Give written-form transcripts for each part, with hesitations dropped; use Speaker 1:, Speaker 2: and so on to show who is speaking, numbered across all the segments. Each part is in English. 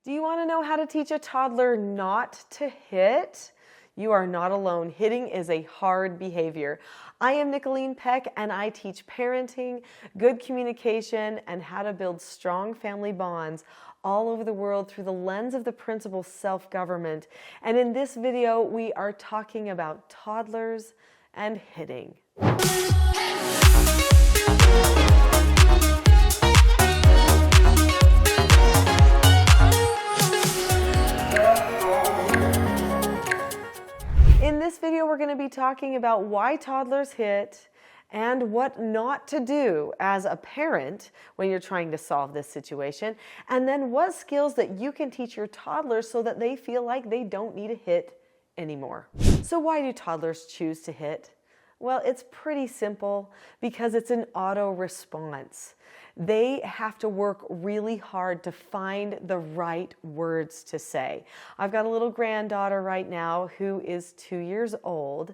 Speaker 1: Do you want to know how to teach a toddler not to hit? You are not alone. Hitting is a hard behavior. I am Nicholeen Peck, and I teach parenting, good communication, and how to build strong family bonds all over the world through the lens of the principle self-government. And in this video, we are talking about toddlers and hitting. In this video, we're going to be talking about why toddlers hit and what not to do as a parent when you're trying to solve this situation, and then what skills that you can teach your toddlers so that they feel like they don't need to hit anymore. So why do toddlers choose to hit? Well, it's pretty simple because it's an auto response. They have to work really hard to find the right words to say. I've got a little granddaughter right now who is 2 years old,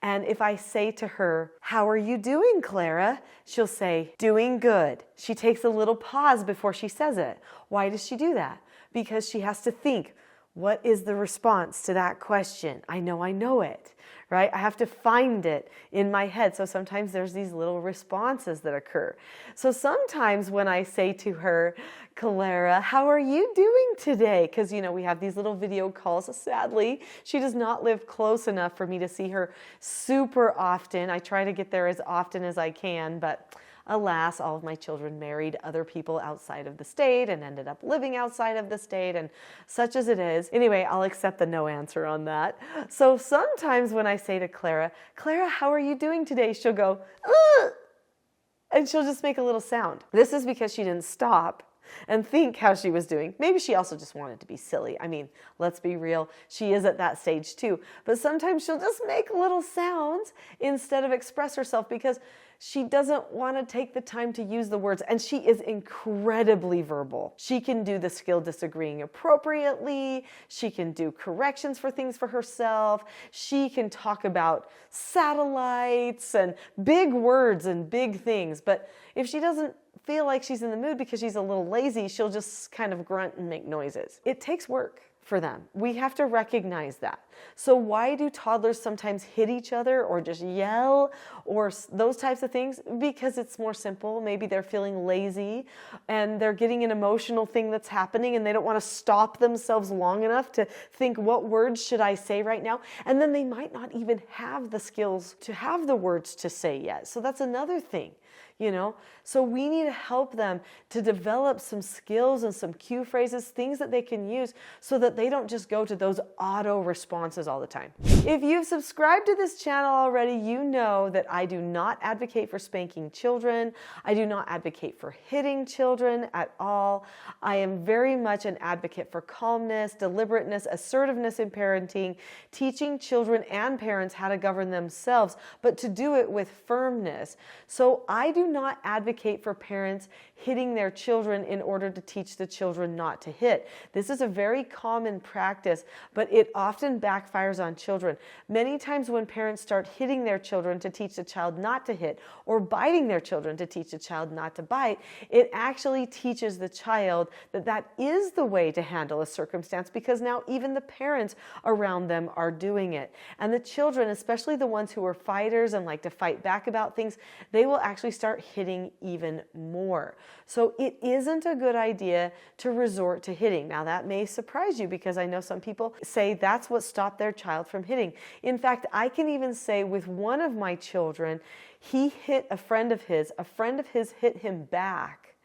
Speaker 1: and if I say to her, "How are you doing, Clara?" she'll say, "Doing good." She takes a little pause before she says it. Why does she do that? Because she has to think, what is the response to that question? I know it, right? I have to find it in my head. So sometimes there's these little responses that occur. So sometimes when I say to her, "Clara, how are you doing today?" Because, we have these little video calls. Sadly, she does not live close enough for me to see her super often. I try to get there as often as I can, but alas, all of my children married other people outside of the state and ended up living outside of the state, and such as it is. Anyway, I'll accept the no answer on that. So sometimes when I say to Clara, "Clara, how are you doing today?" she'll go, "Ugh," and she'll just make a little sound. This is because she didn't stop and think how she was doing. Maybe she also just wanted to be silly. I mean, let's be real, she is at that stage too. But sometimes she'll just make little sounds instead of express herself because she doesn't want to take the time to use the words. And she is incredibly verbal. She can do the skill disagreeing appropriately. She can do corrections for things for herself. She can talk about satellites and big words and big things. But if she doesn't feel like she's in the mood because she's a little lazy, she'll just kind of grunt and make noises. It takes work for them. We have to recognize that. So why do toddlers sometimes hit each other or just yell or those types of things? Because it's more simple. Maybe they're feeling lazy and they're getting an emotional thing that's happening and they don't want to stop themselves long enough to think, what words should I say right now? And then they might not even have the skills to have the words to say yet. So that's another thing. So we need to help them to develop some skills and some cue phrases, things that they can use so that they don't just go to those auto responses all the time. If you've subscribed to this channel already, you know that I do not advocate for spanking children. I do not advocate for hitting children at all. I am very much an advocate for calmness, deliberateness, assertiveness in parenting, teaching children and parents how to govern themselves, but to do it with firmness. So I do not advocate for parents hitting their children in order to teach the children not to hit. This is a very common practice, but it often backfires on children. Many times when parents start hitting their children to teach the child not to hit, or biting their children to teach the child not to bite, it actually teaches the child that that is the way to handle a circumstance because now even the parents around them are doing it. And the children, especially the ones who are fighters and like to fight back about things, they will actually start hitting even more. So it isn't a good idea to resort to hitting. Now that may surprise you because I know some people say that's what stopped their child from hitting. In fact, I can even say with one of my children, he hit a friend of his hit him back.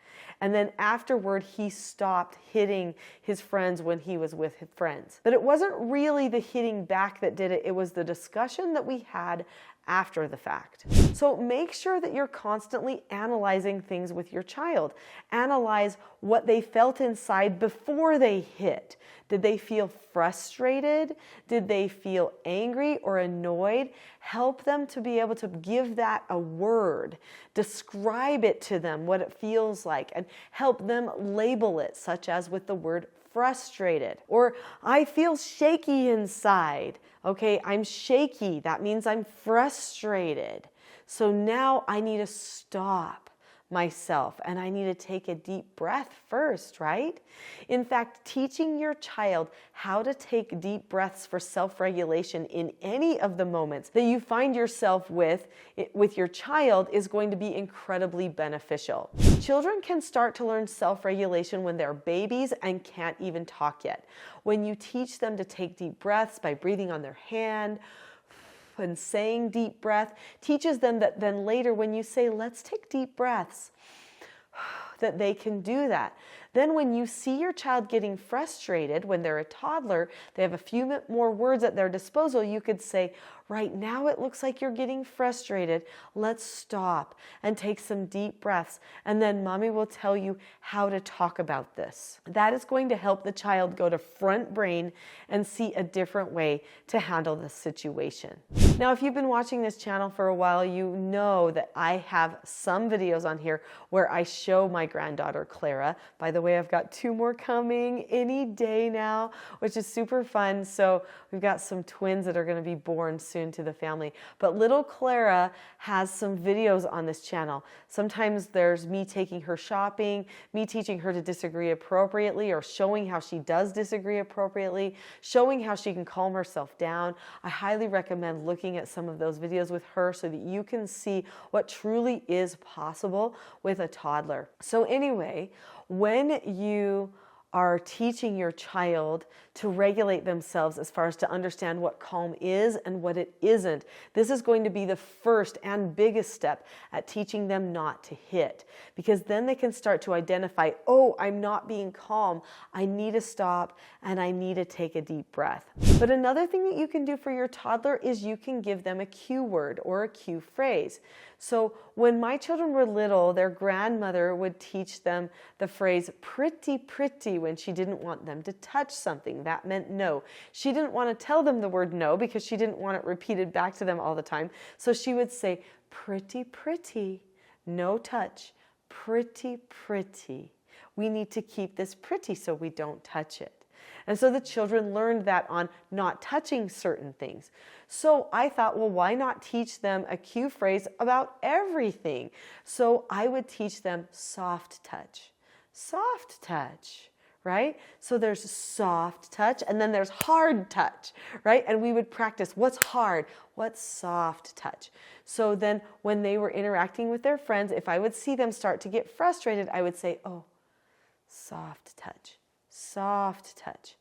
Speaker 1: And then afterward, he stopped hitting his friends when he was with his friends. But it wasn't really the hitting back that did it. It was the discussion that we had after the fact. So make sure that you're constantly analyzing things with your child. Analyze what they felt inside before they hit. Did they feel frustrated? Did they feel angry or annoyed? Help them to be able to give that a word. Describe it to them, what it feels like, and help them label it, such as with the word frustrated, or I feel shaky inside. Okay, I'm shaky. That means I'm frustrated. So now I need to stop myself, and I need to take a deep breath first, right? In fact, teaching your child how to take deep breaths for self-regulation in any of the moments that you find yourself with your child is going to be incredibly beneficial. Children can start to learn self-regulation when they're babies and can't even talk yet. When you teach them to take deep breaths by breathing on their hand, and saying deep breath teaches them that then later when you say, let's take deep breaths, that they can do that. Then when you see your child getting frustrated, when they're a toddler, they have a few more words at their disposal, you could say, right now it looks like you're getting frustrated. Let's stop and take some deep breaths. And then mommy will tell you how to talk about this. That is going to help the child go to front brain and see a different way to handle the situation. Now, if you've been watching this channel for a while, you know that I have some videos on here where I show my granddaughter Clara. By the way, I've got 2 more coming any day now, which is super fun. So we've got some twins that are going to be born soon to the family. But little Clara has some videos on this channel. Sometimes there's me taking her shopping, me teaching her to disagree appropriately, or showing how she does disagree appropriately, showing how she can calm herself down. I highly recommend looking at some of those videos with her so that you can see what truly is possible with a toddler. So anyway, when you are teaching your child to regulate themselves as far as to understand what calm is and what it isn't, this is going to be the first and biggest step at teaching them not to hit, because then they can start to identify, oh, I'm not being calm, I need to stop and I need to take a deep breath. But another thing that you can do for your toddler is you can give them a cue word or a cue phrase. So when my children were little, their grandmother would teach them the phrase pretty, pretty when she didn't want them to touch something. That meant no. She didn't want to tell them the word no because she didn't want it repeated back to them all the time. So she would say, pretty, pretty, no touch, pretty, pretty. We need to keep this pretty so we don't touch it. And so the children learned that on not touching certain things. So I thought, well, why not teach them a cue phrase about everything? So I would teach them soft touch, right? So there's soft touch and then there's hard touch, right? And we would practice what's hard, what's soft touch. So then when they were interacting with their friends, if I would see them start to get frustrated, I would say, oh, soft touch. Soft touch.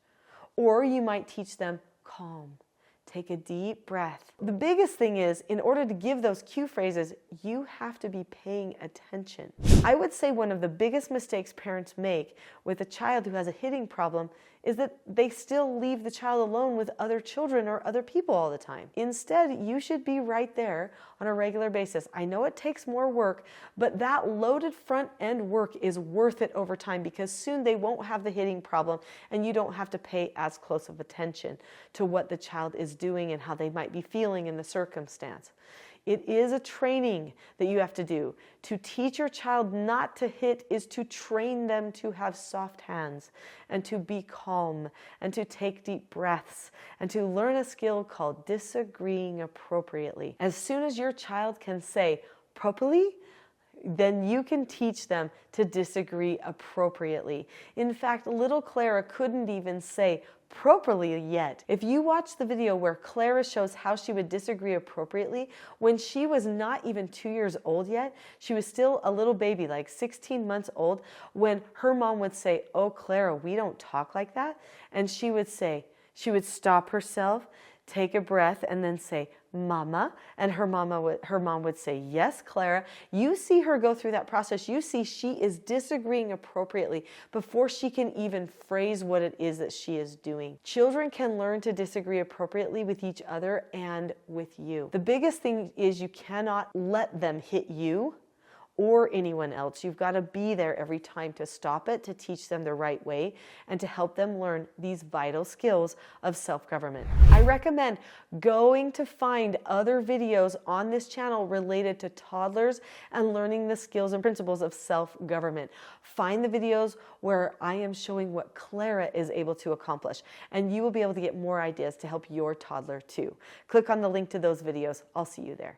Speaker 1: Or you might teach them calm. Take a deep breath. The biggest thing is, in order to give those cue phrases, you have to be paying attention. I would say one of the biggest mistakes parents make with a child who has a hitting problem is that they still leave the child alone with other children or other people all the time. Instead, you should be right there on a regular basis. I know it takes more work, but that loaded front end work is worth it over time, because soon they won't have the hitting problem and you don't have to pay as close of attention to what the child is doing and how they might be feeling in the circumstance. It is a training that you have to do. To teach your child not to hit is to train them to have soft hands and to be calm and to take deep breaths and to learn a skill called disagreeing appropriately. As soon as your child can say properly, then you can teach them to disagree appropriately. In fact, little Clara couldn't even say properly yet. If you watch the video where Clara shows how she would disagree appropriately, when she was not even 2 years old yet, she was still a little baby, like 16 months old, when her mom would say, oh, Clara, we don't talk like that. And she would would stop herself, take a breath, and then say, Mama, and her mom would say, yes, Clara. You see her go through that process. You see she is disagreeing appropriately before she can even phrase what it is that she is doing. Children can learn to disagree appropriately with each other and with you. The biggest thing is you cannot let them hit you or anyone else. You've got to be there every time to stop it, to teach them the right way, and to help them learn these vital skills of self-government. I recommend going to find other videos on this channel related to toddlers and learning the skills and principles of self-government. Find the videos where I am showing what Clara is able to accomplish, and you will be able to get more ideas to help your toddler too. Click on the link to those videos. I'll see you there.